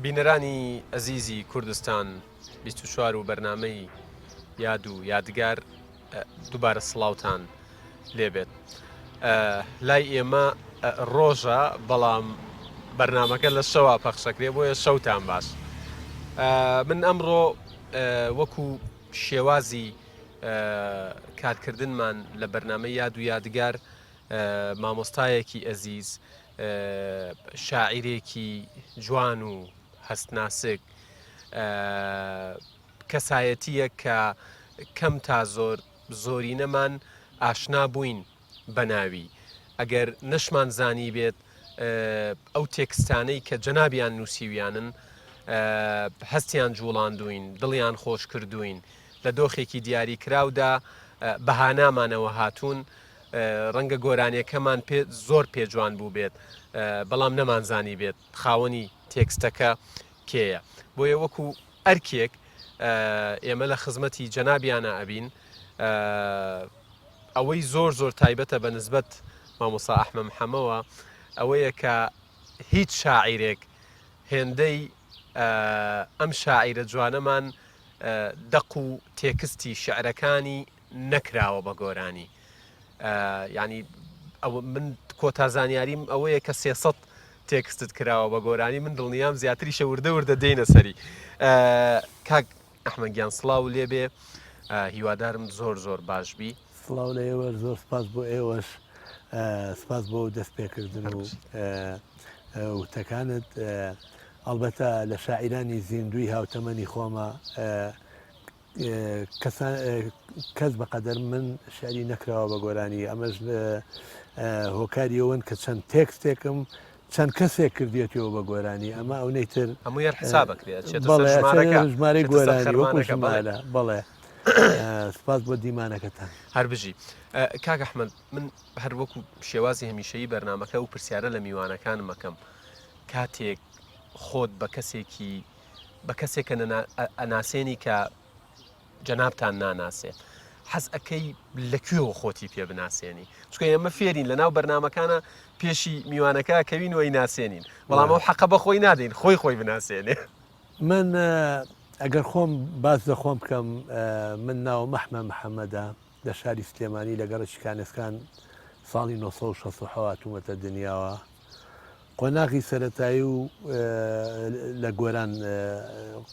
بینەرانی ئەزیزی کوردستان 24 و بەرنامەی یاد و یادگار دووبارە سڵاوتان لێبێت. لای ئێمە ڕۆژە بەڵام بەرنامەکە لە شەوە پەخشەکرێ بۆیە شەوتان باش. من ئەمڕۆ وەکو شێوازی کارکردنمان لە بەرنامەی یاد و یادگار مامۆستایەکی ئەزیز، شاعیرێکی جوان و هەستناسک، کەسایەتیە کە کەم تا زۆرینەمان ئاشنا بووین بە ناوی. ئەگەر نەشمان زانی بێت ئەو تێکستانەی کە جەنابیان نووسیویانن هەستیان جوڵاندوین، دڵیان خۆش کردوین، لە دۆخێکی دیاری کراودا بەهانامانەوە هاتوون. ڕەنگە گۆرانیەکەمان زۆر پێجوان بوو بێت بەڵام نەمانزانی بێت خاوەنی تێکستەکە کێیە. بۆیە وەکو ئەرکێک ئێمە لە خزمەتی جەنابیانە ئەبین. ئەوەی زۆر زۆر تایبەتە بە نسبەت مامۆستا ئەحمەد محەمەوە ئەوەیە کە هیچ شاعیرێک هێندەی ئەم شاعیرە جوانەمان دەق و تێکستی شعرەکانی نەکراوە بە گۆرانی. یعنی من کۆتازانیاریم ئەوەیە کە 300 تێکستت کراوە بە گۆرانی. من دڵنیام زیاتریشە وردە وردە دێنە سەری. کاک ئەحمەد گیان سڵاو لێبێ، هیوادارم زۆر زۆر باشبی. سڵاو لە ئێوە، زۆر سپاس بۆ ئێوەش، سپاس بۆ دەست پێکردن و وتەکانت. ئەڵبەتە لە شاعیرانی زیندوی هاوتەمەنی خۆمە کەس بەقەدەر من شعری نەکراوە بە گۆرانی. ئەمەش هۆکاری ئەوەن کە چەند تێکستێکم چەند کەسێک کردێتەوە بە گۆرانی. ئەمە ئەو نەیتر هەمووی حسابەکرێت ژمارەی گۆرانی وەکو ژمارە. بەڵێ سپاس بۆ دیمانەکەتان. هەر بژی کاک ئەحمەد، من هەر وەکو شێوازی هەمیشەیی بەرنامەکە و پرسیارە لە میوانەکان مەکەم، کاتێک خۆت بە کەسێکە ئەناسێنی کە جەنابتان ناناسێت، حەز ئەەکەی لەکوێوە خۆتی پێ بناسێنی؟ چکە ئێمە فێرین لەناو بەرنامەکانە پێشی میوانەکە کەوین وەی ناسێنین، بەڵام ئەو حەقە بە خۆی نادەین، خۆی بناسێنێ. من ئەگەر خۆم باز لە خۆم بکەم، من ناوم ئەحمەد محەممەدە، لە شاری سلێمانی لەگەڕی کانێسکان ساڵی 1960 هاتوومەتە دنیاوە. قۆناغی سەرەتایی و لە گۆران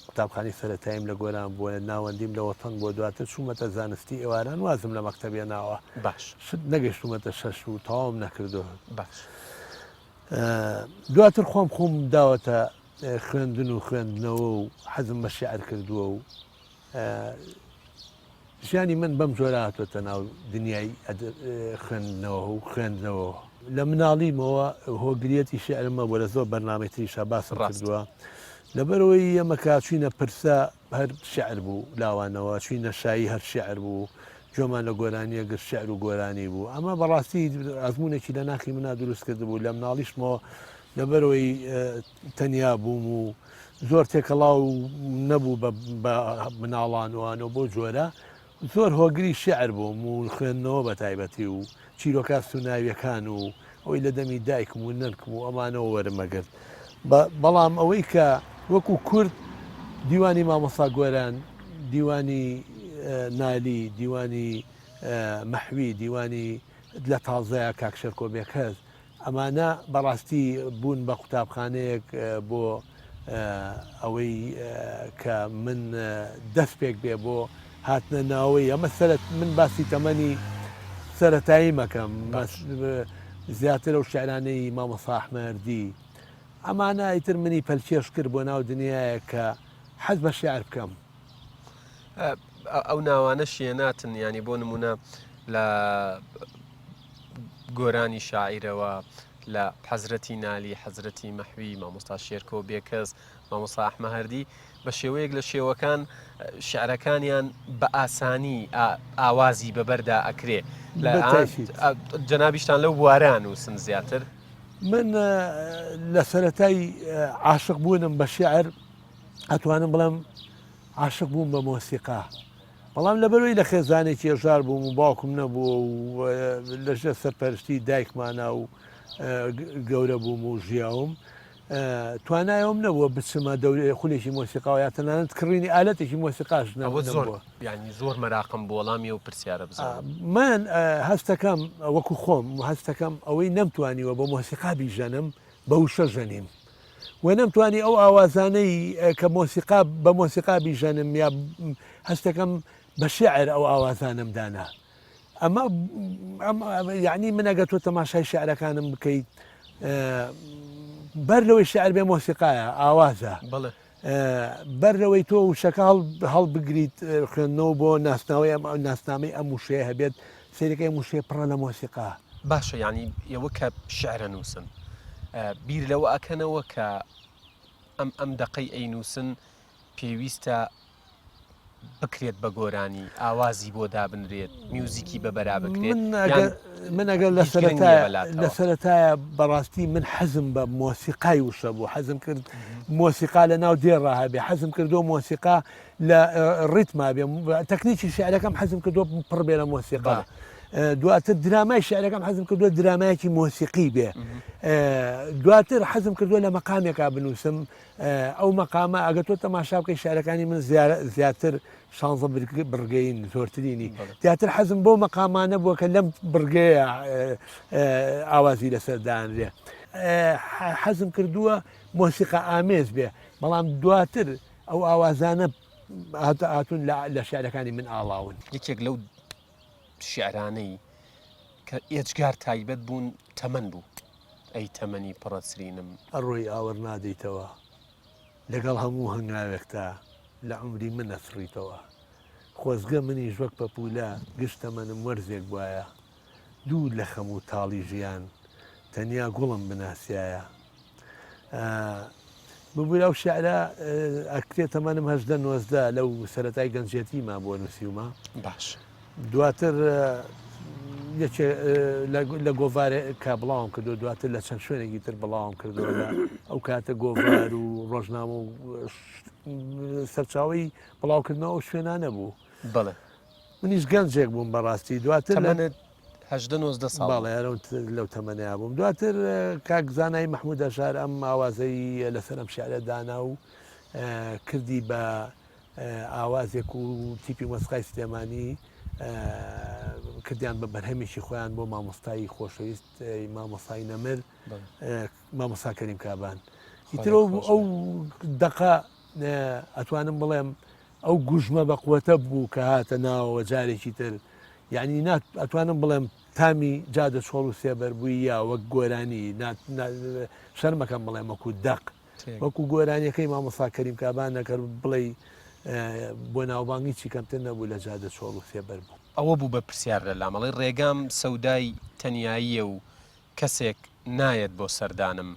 قوتابخانی سەرەتاییم لە گۆران بووە، ناوەندیم لە وەتەن بۆ دواتر چوومەتە زانستی ئێواران، وازم لە مەکتەبێ ناوە. باش نەگەشتومەتە 6 و تەواوم نەکردەوە. باش دواتر خۆم داوەتە خوێندن و خوێندنەوە و حەزم بە شیعر کردووە و ژیانی من بەم جۆرە هاتوۆتە ناو دنیای خوێندنەوە و خوێندنەوە. لە مناڵیمەوە هۆگریەتی شعرمە بۆ لە زۆر بەرنامەی باسم کردووە. لەبەرەوەی ئەمەکە چوینە پرسە هەر شعر بوو لاوانەوە، چوینە شایی هەر شعر بوو، جۆمان لە گۆرانیە گەر شعر و گۆرانی بوو. ئەمە بەڕاستی ئەزمونێکی لە ناخی منە دروست کرد بوو. لە مناڵیشمەوە لەبەرەوەی تەنیا بووم و زۆر تێکەڵاو نەبوو بە مناڵانوانەوە بۆ جۆرە، زۆر هۆگری شعر بووم و خوێندنەوە بە تایبەتی و چیرۆکات سوناویەکان و ئەوەی لە دەمی دایکم و نرکم و ئەمانەوە وەرمەگرت. بەڵام ئەوەی کە وەکو کورد دیوانی مامۆستا گۆران، دیوانی نالی، دیوانی مەحوی، دیوانی لە تازەیە کاکشەرکۆ بێکەس، ئەمانە بەڕاستی بوون بە قوتابخانەیەک بۆ ئەوەی کە من دەست پێک بێ بۆ هاتنە ناوەی ئەمە. من باسی تەمەنی سەرەتایی مەکەم، زیاتر ئەو شعرانەی مامۆستا ئەحمەدی، ئەمانە ئیتر منی پەلکێش کرد بۆ ناو دنیایە کە حەز بە شعر بکەم. ئەو ناوانە شیێناتن، ینی بۆ نمونە لە گۆرانی شاعیرەوە، لە حەزرەتی نالی، حەزرەتی مەحوی، مامۆستا شێرکۆ بێکەس، مامۆستا ئەحمەدی، بە شێوەیەک لە شێوەکان شعرەکانیان بە ئاسانی ئاوازی بەبەردا ئەکرێ. جەنابیشتان لەو بواران وسن زیاتر. من لە سەرەتای عاشق بوونم بە شعر، ئەتوانم بڵێم عاشق بووم بە مۆسیقا، بەڵام لەبەرەوەی لە خێزانێکی هێژار بووم و باوکم نەبووە و لەژێر سەرپەرشتی دایکمانە و گەورە بووم و ژیاوم، توانایەوەم نەبووە بچمە دەورێ خولێکی مۆسیقا یا تەنانەت کڕینی ئالەتێکی مۆسیقاش ئەوە زۆر نەبووە. ینی زۆر مەراقم بۆ وەڵامی و پرسیارە بزانم. من هەستەکەم وەکو خۆم هەستەکەم ئەوەی نەمتوانیوە بە مۆسیقا بیژەنم بە وشە ژەنیم و نەمتوانی ئەو ئاوازانەی کە مۆسیقا بە مۆسیقا بیژەنم یا هەستەکەم بە شێعر ئەو ئاوازانم دانا. ئەمە یعنی من ئەگە تۆ تەماشای شعرەکانم بکەیت بەر لەوەی شعر بێ مۆسیقایە ئاوازە بەر لەوەی تۆ وشەکە هەڵ بگریت خوێندنەوە بۆ ناسناوی ناسنامەی ئەم وشەیە هەبێت سێرەکەی وشێ پڕە لە مۆسیقا. باشە ینی ئێوە کە شعرە نووسن بیر لەوە ئەکەنەوە کە ئەم دەقەی ئەینووسن پێویستە بکرێت بە گۆرانی ئاوازی بۆ دابنرێت میوزیکی بەبەرا بکرێت. من ئەگەر لە سەرەتایە بەڕاستی من حەزم بە مۆسیقای وشە بوو حەزم کرد مۆسیقا لە ناو دێڕا هەبێ حەزم کردو مۆسیقا لە ڕیتما بێ تەکنیکی شعرەکەم حەزم کردو پڕ بێ لە مۆسیقا. دواتر درامای شعرەکەم حەزم کردووە درامایەکی مۆسیقی بێ. دواتر حەزم کردووە لە مەقامێکا بنووسم ئەو مەقامە ئەگە تۆ تەماشا بکەی شعرەکانی من زیاتر شانزە بڕگەین زۆرترینی زیاتر حەزم بۆ مەقامانە بووە کە لەم بڕگەیە ئاوازی لەسەردانرێ. حەزم کردووە مۆسیقا ئامێز بێ بەڵام دواتر ئەو ئاوازانە هاتون لە شعرەکانی من ئاڵاون. یەکێک لەو شعرانەی کە ئێجگار تایبەت بوون تەمەن بوو ئەی تەمەنی پڕەسرینم ئەڕۆی ئاوەر نادەیتەوە لەگەڵ هەموو هەنگاوێکتا لە عمری من ئەسڕیتەوە خۆزگە منیش وەک پەپولە گشتە منم وەرزێک وایە دوور لە خەم و تاڵی ژیان تەنیا گوڵم بناسیایە. ببووی ئەو شعرە ئەکرێت تەمەنم 19 لەو سەرەتای گەنجێتیما بۆ نووسیومە. باش دواتر لە گۆڤارێ کا بڵاوم کردو دواتر لە چەند شوێنێکی تر بڵاوم کردووە لە ئەو کاتە گۆڤار و ڕۆژنامە و سەرچاوی بڵاوکردنەوە شوێنانە بوو. بڵێ منیش گەنجێک بووم بەڕاستی دواتر ساڵ لەو تەمەنیا بووم. دواتر کاکزانایی مەحموود ئەژار ئەم ئاوازەی لەسەر ئەم شعرە دانا و کردی بە ئاوازێک و تیپی مۆسیقای سلێمانی کردیان بە بەرهەمێکی خۆیان بۆ مامۆستایی خۆشەویست مامۆستای نەمر مامۆستا کەریم کابان. ئیترەوە ئەو دەقە ئەتوانم بڵێم ئەو گوژمە بە قووەتە بوو کە هاتە ناوەوە جارێکی تر یعنی ئەتوانم بڵێم تامی جادە چۆڵ و سێبەر بووی یا وەک گۆرانی شەرمەکەم بڵێم وەکو دەق وەکو گۆرانیەکەی مامۆستا کەریم کابان نەکرد بڵێ بۆ ناوبانگی چی کەمتر نەبوو لە جادە چۆڵ و سێبەر بوو. ئەوە بوو بە پرسیار لە لامەڵی ڕێگام سەودای تەنیاییە و کەسێک نایەت بۆ سەردانم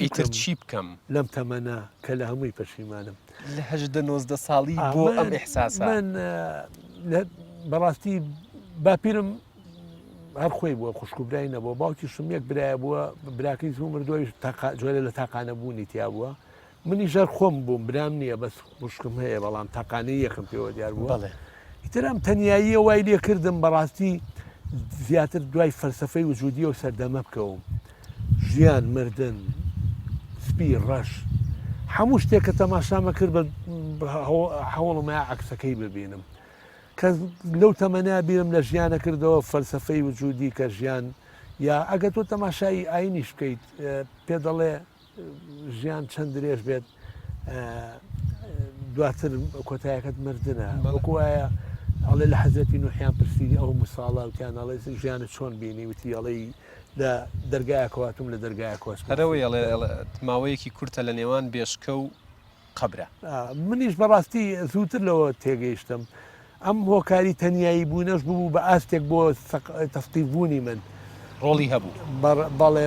ئیتر چی بکەم لەم تەمەنە کە لە هەمووی پەشیمانم لە 19 ساڵی بۆ ئەم ئیحساسە. من بەڕاستی باپیرم هەر خۆی بووە خوشکوبرای نەبووە باوکی شمیەک برایە بووە براکەی زوو مردووی جۆرە لە تاقانە بوونی تیا بووە منی ژەر خۆم بووم برام نییە بەس خوشکم هەیە بەڵام تاقانەی یەکم پێوە دیار بووە. ئیتر ئەم تەنیاییە وای لێ کردم بەڕاستی زیاتر دوای فەلسەفەی وجودی و سەردەمە بکەوم ژیان مردن سپی ڕەش هەموو شتێک کە تەماشامە کرد بە هەوڵمە عەکسەکەی ببینم کە لەو تەمەنیا بیرم لە ژیانە کردەوە فەلسەفەی وجودی کە ژیان یا ئەگە تۆ تەماشایی ئاینیش بکەیت پێ دەڵێ ژیان چەند درێژ بێت دواتر کۆتایەکەت مردنە وەکو وایە ئەڵێ لە حەزەتی نوحیان پرسی ئەو مساڵە وتیان ئەڵێ ژیانت چۆن بینی وتی ئەڵێ لە دەرگایەکەواتم لە دەرگایەکۆش هەرەوەی ماوەیەکی کورتە لە نێوان بێشکە و قەبرە. منیش بەڕاستی زووتر لەوە تێگەیشتم ئەم هۆکاری تەنیایی بوونەش بوو بە ئاستێک بۆ تەسقیفبوونی من ڕۆڵی هەبوو بەڵێ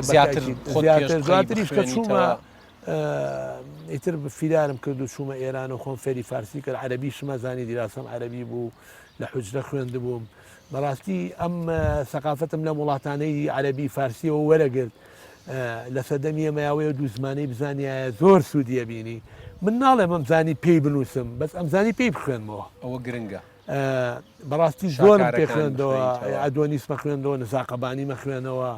زیاتریش کە چوومە ئیتر فیلارم کرد و چوومە ئێران و خۆم فێری فارسی کرد عەرەبی شمەزانی دیراسەم عەرەبی بوو لە حوجرە خوێندە بووم بەڕاستی ئەم سەقافەتم لە وڵاتانەی عەرەبی فارسیەوە وەرەگرت لە سەردەمی ئەمەیاوەیە دوو زمانەی بزانیایە زۆر سوودیە بینی من ناڵێم ئەم زانی پێی بنووسم بەس ئەم زانی پێی بخوێنمەوە ئەوە گرنگە بەڕاستی زۆرم پێ خوێندەوە ئەدۆنیسمە خوێندەوە نزاقەبانی مە خوێنەوە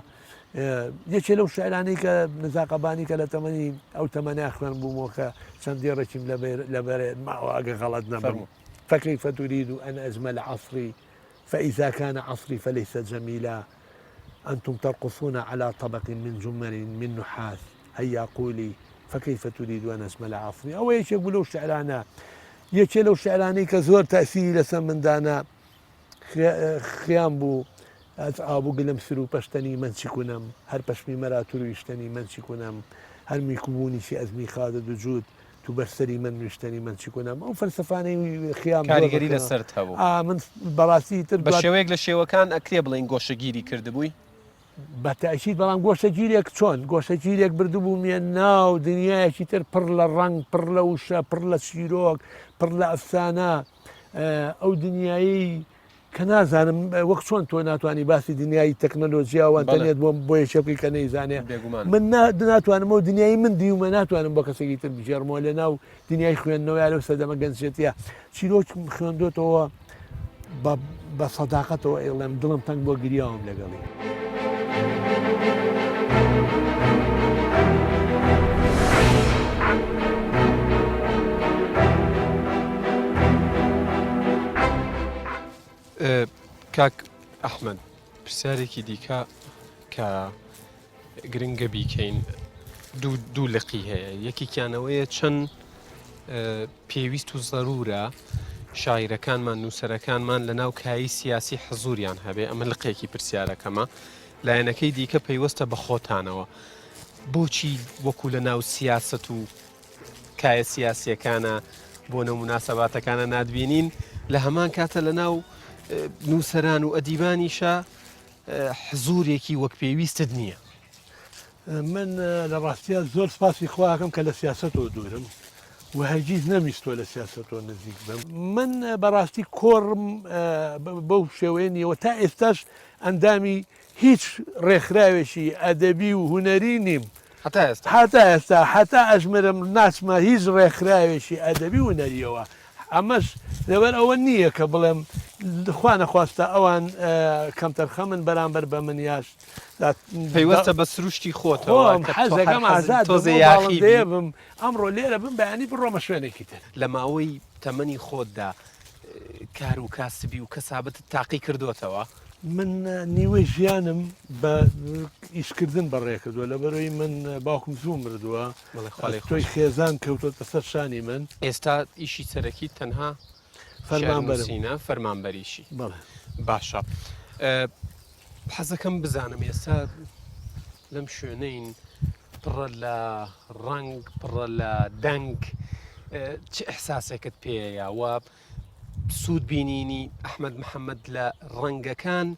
یەکێ لەو شعرانەی کە نزاقەبانی کە لە تەمەنی ئەو تەمەنای خوێن بوومەوە کە چەندی ڕێکیم لەبەرێت ماواگە غەڵەت نەبم فكيف تريد أن أجمل عصري فإذا كان عصري فليس جميلا أنتم ترقصون على طبق من جمر من نحاس هيا قولي فكيف تريد أن أجمل عصري أو ايش يقولوا شعرانا یەکێ لەو شعرانەی کە زۆر تەسیری لەسەر مندانە خیام بوو ئابوو گلم سر و پەشتنی من چی کنم هەر پەشمی مەرا تورویشتنی من چی کنم هەر میکوبوونیشی ئەزمی خادە دوجود تو بەرسەری من نوشتنی من چی کنم ئەو فەلسەفانەی خیام کاریگەری لەسەر هەبوو من بەڕاستی تر بە شێوەیەک لە شێوەکان ئەکرێ بڵین گۆشەگیری کردبووی بە تاکید بەڵام گۆشەگیرێک چۆن گۆشەگیرێک بردوبوو میە ناو دنیایەکی تر پڕ لە ڕنگ پڕ لە وشە پڕ لە چیرۆک پڕ لە ئەفسانە ئەو دنیایی کە نازانم وەک چۆن تۆ ناتوانانی باسی دنیای تەکنەلۆژیاوان تەنێت بۆ یەکێکی کە نەیزانێ من ناتوانم ئەو دنیای من دیومە ناتوانم بۆ کەسێکی تر بژێڕمەوە لە ناو دنیای خوێندنەوەی لەو سەردەمە گەنجێتیە چیرۆک خوێندۆتەوە بە سەداقەتەوە ئێڵێم دڵم تەنگ بۆ گریاوم لەگەڵی. کاک ئەحمەد پرسیارێکی دیکە کە گرنگە بیکەین دوو لقی هەیە یەکێکیانەوەیە چەند پێویست و زەرورە شاعیرەکانمان نووسەرەکانمان لە ناو کایی سیاسی حزوریان هەبێ ئەمە لقەیەکی پرسیارەکەمە لایەنەکەی دیکە پەیوەستە بە خۆتانەوە بۆچی وەکو لە ناو سیاست و کایە سیاسیەکانە بۆ نەموناسەباتەکانە نادبینین لە هەمان کاتە لە ناو نووسەران و ئەدیبانیشە حزورێکی وەک پێویستت نییە. من لە ڕاستیە زۆر سپاسی خواکەم کە لە سیاستەوە دوورم و هەرگیز نەمیستۆ لە سیاستەوە نزیک بم. من بەڕاستی کۆڕم بەو شێوەیە نیەوە تا ئێستاش ئەندامی هیچ ڕێکخراوێکی ئەدەبی و هوەری نیم. هەتا ئێستا حتا ئەژمرم ناچمە هیچ ڕێکخراوێکی ئەدەبی و نەریەوە. ئەمەش لەبەر ئەوە نییە کە بڵێم خوا نەخواستە ئەوان کەمتەرخە من بەرامبەر بە من یاش پەیوەستە بە سروشتی خۆتەوە حەزەکەم ئازاد بم ئەمڕۆ لێرە بم بەیانی بڕۆمە شوێنێکی تر لە ماوەی تەمەنی خۆتدا کار و کاسبی و کەسابەتت تاقی کردوتەوە. من نیوەی ژیانم بە ئیشکردن بەڕێکردووە لەبەرەوەی من باوکم زوو مردووە تۆی خێزان کەوتۆتە سەر شانی من ئێستا ئیشی سەرەکی تەنها فەرمانبەرسینە فەرمانبەریشی باشە حەزەکەم بزانم ئێستا لەم شوێنەین پڕە لە ڕنگ پڕە لە دەنگ چ ئەحساسێکت پێەیە و سوودبینینی ئەحمەد محەممەد لە ڕەنگەکان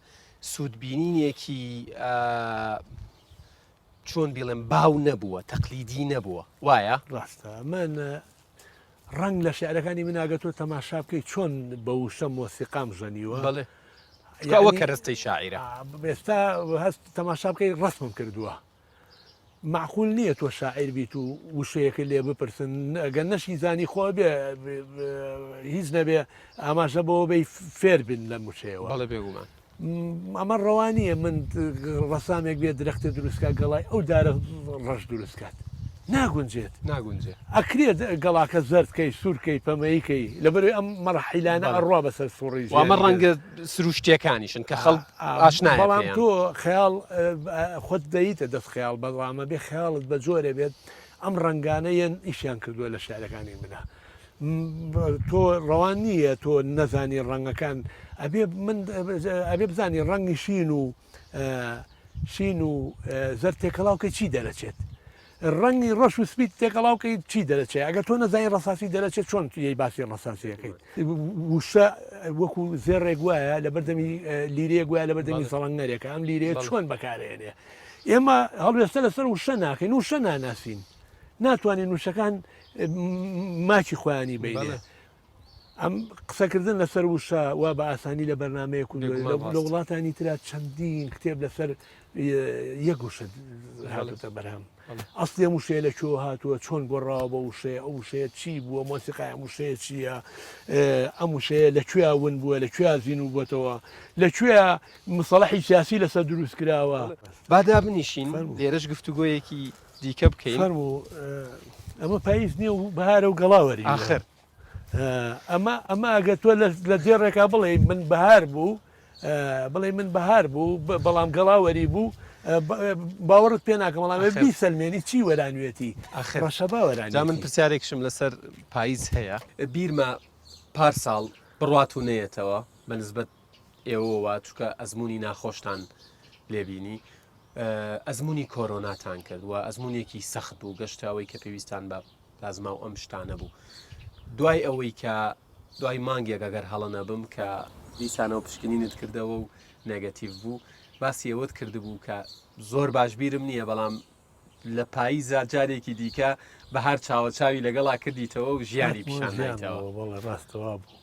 سوودبینینێکی چۆن بڵێم باو نەبووە تەقلیدی نەبووە وایە ڕاستە من ڕنگ لە شعرەکانی من ئاگەتۆ تەماشا بکەیت چۆن بە وشە مۆسیقام ژەنیوە بڵێ ئەوە کە ڕستەی شاعیرە ئێستا هەست تەماشا بکەیت ڕستمم کردووە معقول نییە تۆ شاعیر بیت و وشەیەکە لێ بپرسن ئەگەر نەشی زانی خۆ بێ هیچ نەبێ ئاماژە بەوە بەی فێر بن لە موشەیەوە بەڵێ بێگومان ئەمە ڕەوانییە من ڕەسامێک بێت درەختە دروستکە گەڵای ئەو دارە ڕەش دروستکات ناگونجێت ناگونجێت ئەکرێت گەڵاکە زەردکەی سوورکەی پەمەیکەی لەبەروی ئەم مەڕەحیلانە ئەڕوا بەسەر سوڕی ئەمە ڕەنگە سروشتیەکانیشن کە خەڵ ئاشنا بەڵام تۆ خەیاڵ خۆت دەیتە دەست خەیاڵ بەڵامە بێ خەیاڵت بە جۆرێ بێت ئەم ڕنگانەیەن ئیشیان کردووە لە شارەکانی منە تۆ ڕەوان نییە تۆ نەزانی ڕەنگەکان ئەبێ بزانی ڕەنگی شین و زەر تێکەڵاوکە چی دەرەچێت ڕەنگی ڕەش و سپیت تێکەڵاوکەی چی دەرەچێت ئەگەر تۆ نەزانی ڕەساسی دەرەچێت چۆن توی باسی ڕەساسیەکەیت وشە وەکو زێڕێک وایە لە بەردەمی لیرەیەک وایە لە بەردەمی سەڵەنگەرێکە ئەم لیرەیە چۆن بەکارێنێ ئێمە هەڵوێستە لەسەر وشە ناکەین وشە ناناسین ناتوانین وشەکان ماچی خۆیانی بینێ ئەم قسەکردن لەسەر وشە وا بە ئاسانی لە بەرنمەیەک لە وڵاتانی تررا چەندین کتێب لەسەر یەک وشە هاتوتە بەرهەم ئەسڵێ وشەیە لە کوێ هاتووە چۆن گۆڕاوە بە وشەیە ئەو وشەیە چی بووە مۆسیقای وشەیە چییە ئەم وشەیە لەکوێ ون بووە لەکوێ زین و بووەتەوە لەکوێ مصەلحی سیاسی لەسەر دروست کراوە بادا بنیشین لێرەش گفتوگۆیەکی دیکە بکەین فەرموو ئەمە پاییز نییە و بەهارە و گەڵاوەری آخر ئەمە ئەگە تۆ لە دێڕێکا بڵێ من بەهار بوو بڵێ من بەهار بوو بەڵام گەڵاوەری بوو باوەڕت پێ ناکەم وەڵام بی سەلمێنی چی وەرانوێتی ڕەشە باوەرانی جا من پرسیارێکشم لەسەر پاییز هەیە بیرمە پارساڵ بڕوات و نەیەتەوە بەنسبەت ئێوەوە چکە ئەزمموی ناخۆشتان لێبینی ئەزمموی کۆرۆناتان کرد و ئەزممویەکی سەخت بوو گەشتاوەی کە پێویستان بە پلازما و ئەم شتانە بوو دوای ئەوەی کە دوای مانگێک ئەگەر هەڵە نەبم کە دیسانەوە پشکنینت کردەوە و نەگەتیڤ بوو باسی ئەوەت کردبوو کە زۆر باشبیرم نییە بەڵام لە پاییزا جارێکی دیکە بە هەر چاوەچاوی لەگەڵا کردیتەوە و ژیانی پیشانەوە ڕاستەوە بوو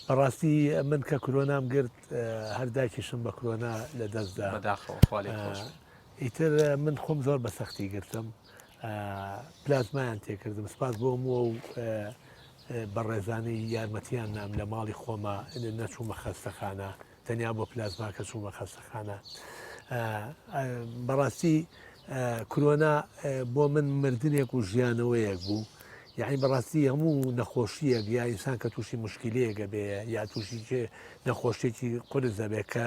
بەڕاستی من کە کۆرۆنام گرت هەرداکیشم بە کۆرۆنا لە دەستدا بەداخەوە خاڵی خۆش ئیتر من خۆم زۆر بە سەختی گرتم پلازمایان تێکردم سپاس بۆمەوە و بەڕێزانەی یارمەتیان نام لە ماڵی خۆمە نەچوومە خەستەخانە تەنیا بۆ پلازما کە چوومە خەستەخانە بەڕاستی کۆرۆنا بۆ من مردنێک و ژیانەوەیەک بوو یعنی بەڕاستی هەموو نەخۆشیەک یا ئینسان کە تووشی مشکلەیەکە بێ یا تووشی نەخۆشیێکی قرس دەبێت کە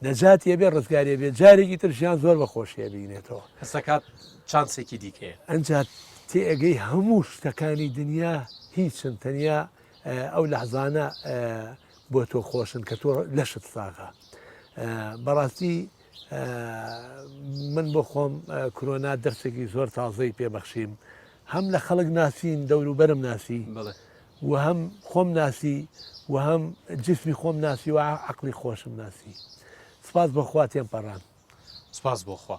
نەجاتیە بێ ڕزگاریە بێت جارێکی تر ژیان زۆر بە خۆشیە بینێتەوە هەستەکات چانسێکی دیکەیە ئەنجات تێئگەی هەموو شتەکانی دنیا هیچن تەنیا ئەو لەحزانە بۆ تۆ خۆشن کە تۆ لەشت ساغا بەڕاستی من بۆ خۆم کۆرۆنا دەرسێکی زۆر تازەی پێبەخشیم هەم لە خەڵک ناسین دەور و بەرم ناسی و هەم خۆم ناسی و هەم جسمی خۆم ناسی و عقلی خۆشم ناسی سپاس بۆخوا تێم پەڕان سپاس بۆخوا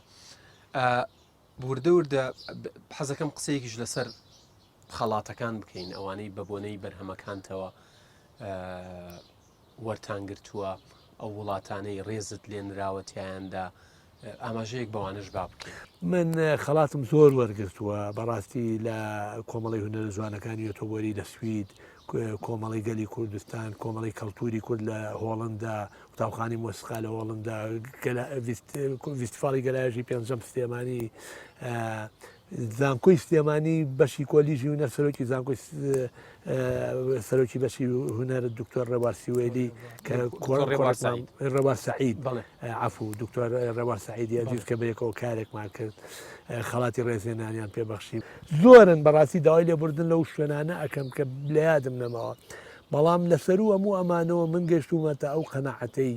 وردە وردە حەزەکەم قسەیەکیش لەسەر خەڵاتەکان بکەین ئەوانەی بە بۆنەی بەرهەمەکانتەوە وەرتان گرتووە ئەو وڵاتانەی ڕێزت لێنراوەتیاندا ئاماژەیەک بەوانش با بکەین من خەڵاتم زۆر وەرگرتووە بەڕاستی لە کۆمەڵی هونەرە جوانەکانی ئۆتۆبۆری لە سوید کۆمەڵی گەلی کوردستان کۆمەڵی کەڵتوری کورد لە هۆڵندا قوتابخانی مۆسیقا لە هۆڵندا فیستیڤاڵی گەلایەژی پێنجەم سلێمانی زانکۆی سلێمانی بەشی کۆلیژی هونەر سەرۆکی زانکۆی سەرۆکی بەشی هونەر دکتۆر ڕێوار سیوێلی کە ڕێوار سەعید عەفوو دکتۆر ڕێوار سەعیدی عەزیز کە بەیەکەوە کارێکمان کرد خەڵاتی ڕێزێنانیان پێبەخشی زۆرن بەڕاستی داوای لێبوردن لەو شوێنانە ئەەکەم کە لە یادم نەماوە بەڵام لەسەر و هەموو ئەمانەوە من گەشتومەتە ئەو قەناعەتەی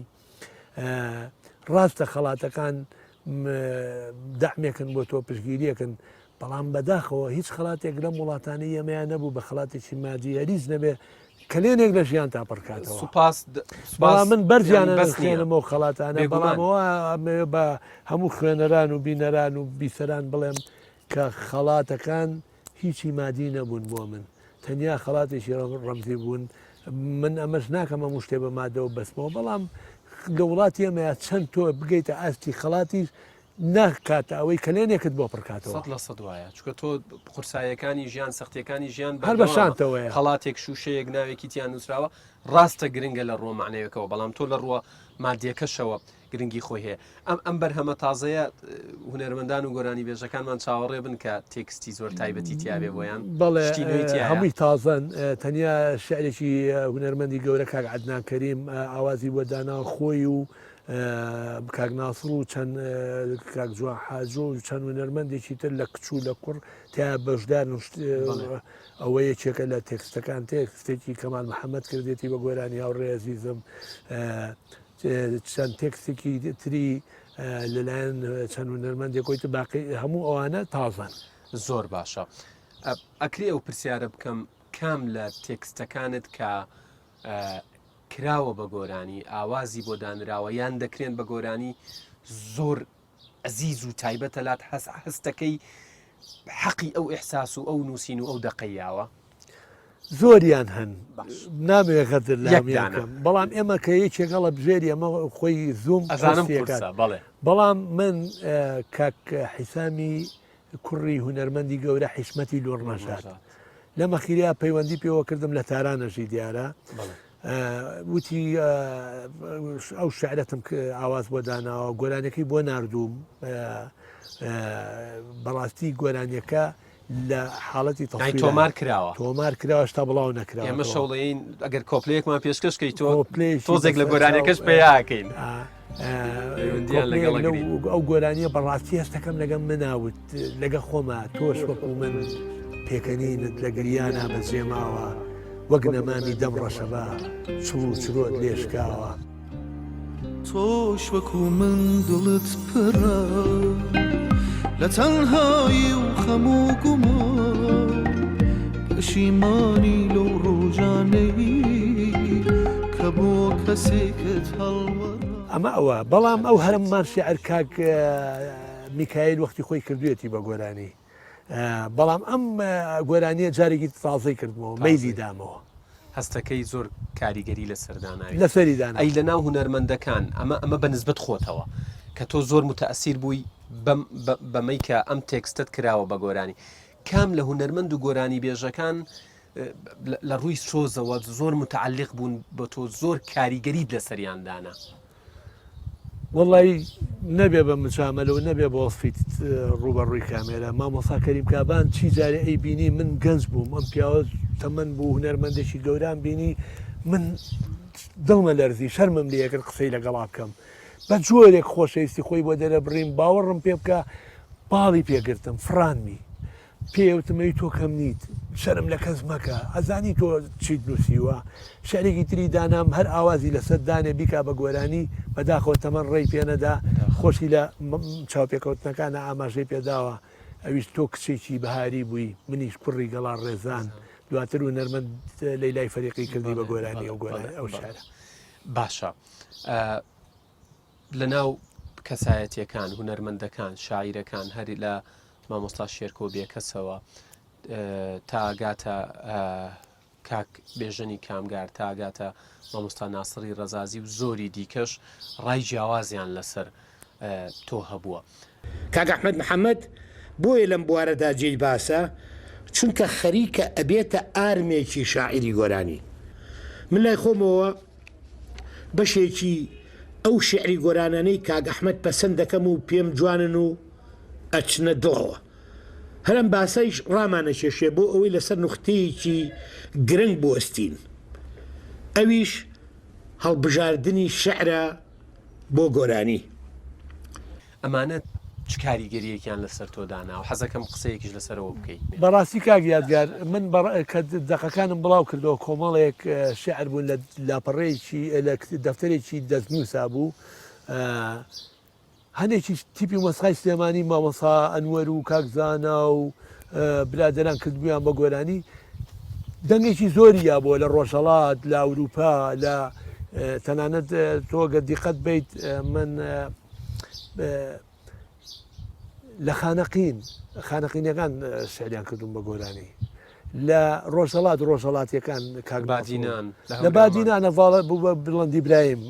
ڕاستە خەڵاتەکان دەعمێکن بۆ تۆ پشگیریەکەن بەڵام بەداخەوە هیچ خەڵاتێک لەم وڵاتانی ئەمەیان نەبوو بە خەڵاتێکی مادی هەریز نەبێ کلێنێک لە ژیان تا پڕکاتەوە بەڵام من بەرجیانە بەستێنمەوە خەڵاتانە بەڵامەوە بە هەموو خوێنەران و بینەران و بیسەران بڵێم کە خەڵاتەکان هیچی مادی نەبوون بۆ من تەنیا خەڵاتێکی ڕەمزی بوون من ئەمەش ناکەم هەموو شتێ بە مادەوە بەسمەوە بەڵام لە وڵاتی ئەمەیە چەند تۆ بگەیتە ئاستی خەڵاتیش ناکاتە ئەوەی کلێنێکت بۆ پڕکاتەوە لە سەد وایە چکە تۆ قورسایەکانی ژیان سەختیەکانی ژیان هەر بەشانتەوەیە خەڵاتێک شوشەیەک ناوێکی تیان نووسراوە ڕاستە گرنگە لە ڕۆمانەوەکەوە بەڵام تۆ لە ڕووە مادیەکەشەوە گرنگی خۆی هەیە ئەم بەرهەمە تازەیە هونەرمەندان و گۆرانی بێژەکانمان چاوەڕێ بن کە تێکستی زۆر تایبەتی تیاابێ بۆیان بەڵێ هەمووی تازەن تەنیا شعرێکی هونەرمەندی گەورە کاک عەدنان کەریم ئاوازی بۆ دانا خۆی و کاک ناسڵ و چەند کاک جوان حاجۆ و چەند هونەرمەندێکی تر لە کچوو لە کوڕ تا بەشدار ئەوە یەکێکە لە تێکستەکان تێکستێکی کەمال محەممەد کردێتی بە گۆرانی هاوڕێ عەزیزم چەند تێکستێکی تری لەلایەن چەند هونەرمەندێکۆی باقی هەموو ئەوانە تازان زۆر باشە ئەکری ئەو پرسیارە بکەم کام لە تێکستەکانت کە کراوە بە گۆرانی ئاوازی بۆ دانراوە یان دەکرێن بە گۆرانی زۆر ئەزیز و تایبەتە لات هەستەکەی حەقی ئەو ئیحساس و ئەو نووسین و ئەو دەقەیاوە زۆریان هەن نامەوێت خەتر لە یەکدانە. بەڵام ئێمە کە یەکێکەڵە بژێری ئەمە خۆی زوم ئەزانم پرسیەکات. قورسە بەڵێ بەڵام من کاک حیسامی کوڕی هونەرمەندی گەورە حیشمەتی لۆڕنەژات لە مەخیریا پەیوەندی پێوە کردم لە تارانەژی دیارە وتی ئەو شعرەتم ئاواز بۆ داناوە گۆرانەکەی بۆ نردوم بەڕاستی گۆرانیەکە لە حاڵەتی تۆمار کراوە تۆمار کراوە شتا بڵاو نەکراوە ئێمە شەڵەین ئەگەر کۆپلەیەکمان پێشکەشکەی تۆزێک لە گۆرانەکەش پێیاکەین ئەو گۆرانیە بەڕاستی هەستەکەم لەگەم مناوت لەگە خۆمە تۆش وەکو من پێکەنینت لە گریانە بەجێماوە وەک نەمامی دەم ڕەشەبا چڵ و چرۆت لێشکاوە تۆش وەکو من دڵت پڕە لە تەنهایی و خەم و گومان پەشیمانی لەو ڕۆژانەی کە بۆ کەسێکت هەڵوەرا ئەمە ئەوە بەڵام ئەو هەرممان شێعر کاک میکایل وەختی خۆی کردوێتی بە گۆرانی بەڵام ئەم گۆرانیە جارێکی تازەی کردمەوە مەیلی دامەوە هەستەکەی زۆر کاریگەری لە سەرداناوی لە سەریدان ئەی لە ناو هونەرمەندەکان ئەمە بەنسبەت خۆتەوە کە تۆ زۆر متەئسیر بووی بەمەی کە ئەم تێکستت کراوە بە گۆرانی کام لە هونەرمەند و گۆرانی بێژەکان لە ڕووی سۆزەوە زۆر متعلق بوون بە تۆ زۆر کاریگەریت لە سەریاندانا وڵی نەبێ بە مجامەلە و نەبێ بە وەسفیت ڕوبە ڕووی کامێرە مامۆستا کەریم کابان چی جارێ ئەی بینی من گەنج بووم ئەم پیاوە تەمەەن بوو هونەرمەندێکی گەوران بینی من دڵمە لەرزی شەرمم لە یەکرد قسەی لەگەڵا بکەم بە جۆرێک خۆشەویستی خۆی بۆ دەرە بڕیم باوەڕم پێ بکە باڵی پێگرتم فرانمی پێوتمەی تۆ کەم نیت شەرم لە کەس مەکە ئەزانی تۆ چیت نووسیوە شارێکی تری دانام هەر ئاوازی لەسەر دانێ بیکا بە گۆرانی بەداخەوە تەمەەن ڕێی پێنەدا خۆشی لە چاوپێکەوتنەکانە ئاماژەی پێداوە ئەویش تۆ کچێکی بەهاری بووی منیش کوڕی گەڵا ڕێزان دواتر و نەرمەند لەی لای فەریقی کردی بە گۆرانی ئەو شارە باشە لە ناو کەسایەتیەکان هونەرمەندەکان شاعیرەکان هەری لە مامۆستا شێرکۆ بێکەسەوە تاگاتە کاک بێژنی کامگار تاگاتە مامۆستا ناسری ڕەزازی و زۆری دیکەش ڕای جیاوازیان لەسەر تۆ هەبووە کاک ئەحمەد محەممەد بۆیە لەم بوارەدا جێی باسە چونکە خەریکە ئەبێتە ئارمێکی شاعری گۆرانی من لای خۆمەوە بەشێکی ئەو شعری گۆرانانەی کاک ئەحمەد پەسەند دەکەم و پێم جوانن و ئەچنە دڵەوە هەرم باسەیش ڕامانە کێشێ بۆ ئەوەی لەسەر نوختەیەکی گرنگ بوەستین ئەویش هەڵبژاردننی شعرە بۆ گۆرانی ئەمانە چ کاریگەریەکیان لەسەر تۆدانا و حەزەکەم قسەیەکیش لەسەرەوە بکەیت بەڕاستی کاک یادگار من کە دەقەکانم بڵاو کردەوە کۆمەڵێک شعر بوون لە لاپەڕێکی لە دەفتەرێکی دەستنووسا بوو هەنێکی تیپی مەسخای سلێمانی مامەسا ئەنوەر و کاکزانە و برادەران کردبوویان بە گۆرانی دەنگێکی زۆریە بۆ لە ڕۆژهەڵات لە ئەوروپا لە تەنانەت تۆگە دیقەت بیت من لە خانەقینەکان شعریان کردوم بە گۆرانی لە ڕۆژهەڵاتیەکان کاکبادینان لە بادینانە بوو بە بڵندی برایم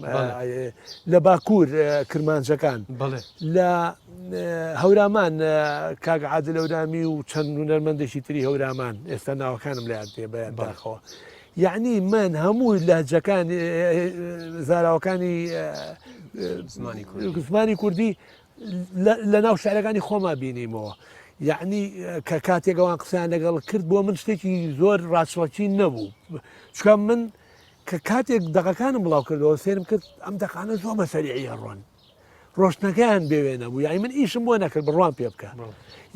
لە باکوور کرمانجەکان لە هەورامان کاک عادل هەورامی و چەند هونەرمەندێکی تری هەورامان ئێستا ناوەکانم لە یاد پێ بەیان باخەوە یعنی من هەموو لەهجەکان زاراوەکانی زمانی کوردی لە ناو شعرەکانی خۆما بینیمەوە یعنی کە کاتێکەوان قسەیان لەگەڵ کرد بۆ من شتێکی زۆر ڕاستڵەکی نەبوو چکە من کە کاتێک دەقەکانم بڵاو کردەوە سێرم کرد ئەم دەقانە زۆر بەسەریعی ڕۆن ڕۆشنەکەیان بێوێ نەبوو یعنی من ئیشم بۆ نەکرد بڕوان پێ بکە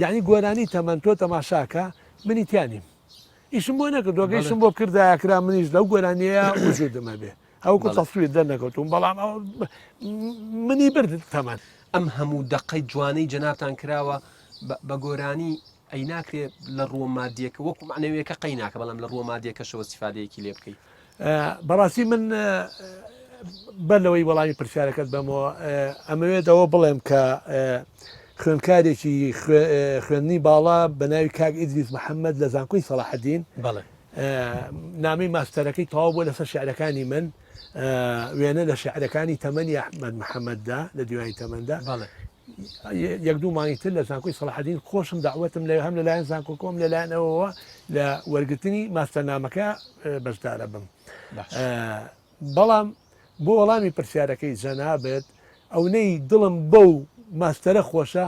یعنی گۆرانی تەمەەن تۆ تەماشاکە منی تیانیم ئیشم بۆ نەکردەوە گەیشم بۆ کردایەکرا منیش لەو گۆرانیە وجودمە بێ ئەوکو تەسویر دەرنەکەوتم بەڵام منی برد تەمەەن ئەم هەموو دقەی جوانەی جەنابتان کراوە بە گۆرانی ئەی ناکرێت لە ڕۆمادیەکە وەکو معنەوەیەکە قەی ناکە بەڵام لە ڕۆمادیەکەشەوە استیفادەیەکی لێ بکەیت بەڕاستی من بەر لەوەی وەڵامی پرسیارەکەت بەمەوە ئەمەوێتەوە بڵێم کە خوێندکارێکی خوێندنی باڵا بە ناوی کاک ئیدریس محەممەد لە زانکۆی سەلاحەدین نامی ماستەرەکەی تەواو بۆ لەسەر شعرەکانی من وێنە لە شعرەکانی تەمەنی ئەحمەد محەممەددا لە دیوانی تەمەندا یەک دوو مانگی تر لە زانکۆی سەلاحەدین خۆشم داوەتم لە هەم لەلایەن زانکۆ کۆم لەلایەنەوەەوە لە وەرگرتنی ماستەرنامەکە بەشدارە بم. بەڵام بۆ وەڵامی پرسیارەکەی جەنابێت ئەو نەی دڵم بەو ماستەرە خۆشە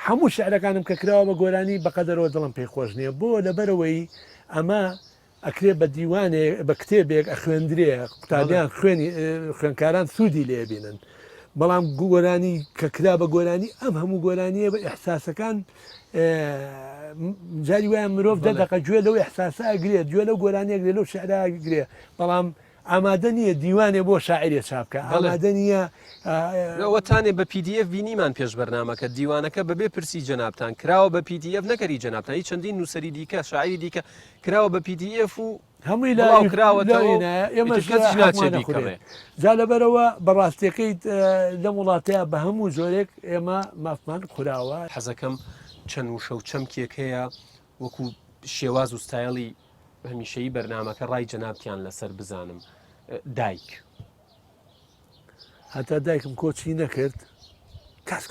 هەموو شعرەکانم کە کراوە بە گۆرانی بەقەدەرەوە دڵم پێی خۆش نییە بۆ لەبەرەوەی ئەمە ئەکرێ بە دیوانێک بە کتێبێک ئەخوێندرێ قوتابیان خوێنکاران سوودی لێبینن. بەڵام گۆرانی کە کرا بە گۆرانی ئەم هەموو گۆرانیە بە ئەحساسەکان جاری وایە مرۆڤ دەدەقە گوێ لەو ئەحساسە ئەگرێت گوێ لەو گۆرانیەک لێ لەو شعراگرێ بەڵام ئامادە نییە دیوانێ بۆ شاعرێ چاپکە ئامادە نییە ئەوەتانێ بە PDF بینیمان پێش بەرنامەکە دیوانەکە بەبێ پرسی جەنابان کراوە بە PDF نەکەری جەنابان هیچ چەندین نووسری دیکە شاعری دیکە کراوە بە PDF و هەمووی جا لەبەرەوە بەڕاستیەکەی لە وڵاتەیە بە هەموو زۆرێک ئێمە مافمان خوراوە. حەزەکەم چەند وشە و چەمکێک هەیە وەکو شێواز و ستایلی هەمیشەیی بەرنامەکە ڕای جەنابتیان لەسەر بزانم. دایک هەتا دایکم کۆچی نەکرد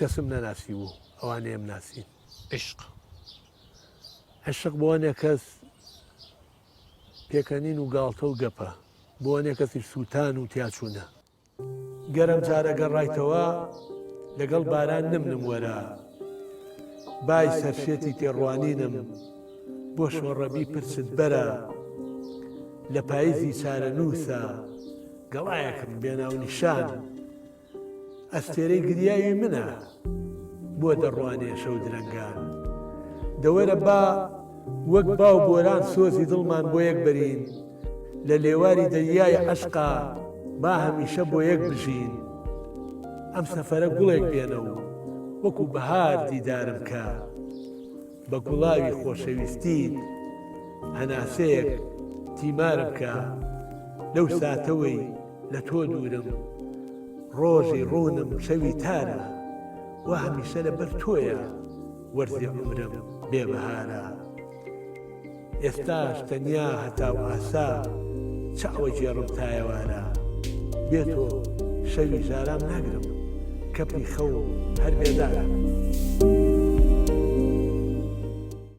کەسم نەناسی بوو ئەوانەیەم ناسین. عشق بۆوانێ کەس پێکەنین و گاڵتە و گەپە بۆوانێ کەسی سووتان و تیاچوونە گەرم جارەگە ڕایتەوە لەگەڵ باران نمنم وەرە بای سەرشێتی تێڕوانینم بۆ شۆڕەبی پرست بەرە لە پاییزی چارە نووسە گەڵایەکم بێناو نیشان ئەستێرەی گریاوی منە بۆ دەڕوانێ شەو درەنگان دەوەرە با وەک باو بۆران سۆزی دڵمان بۆ یەک بەرین لە لێواری دەریای عەشقا با هەمیشە بۆ یەک بژین ئەم سەفەرە گوڵێک بێنە و وەکو بەهار دیدارم کە بە گوڵاوی خۆشەویستیت هەناسەیەک تیمارم کە لەو ساتەوەی لە تۆ دوورم ڕۆژی ڕوونم شەوی تارە و هەمیشە لەبەر تۆیە وەرزی عومرم بێبەهارە ئێستاش تەنیا هەتاو ئاسا چاوە جێڕم تایەوانە بێتۆ شەوی ژارام ناگرم کەپی خەو هەر بێدارە.